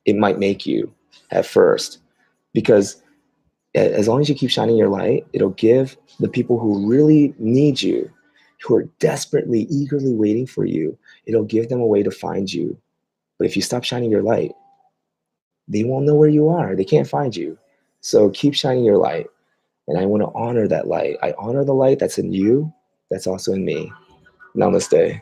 it might make you at first. Because as long as you keep shining your light, it'll give the people who really need you, who are desperately, eagerly waiting for you, it'll give them a way to find you. But if you stop shining your light, they won't know where you are. They can't find you. So keep shining your light. And I want to honor that light. I honor the light that's in you, that's also in me. Namaste.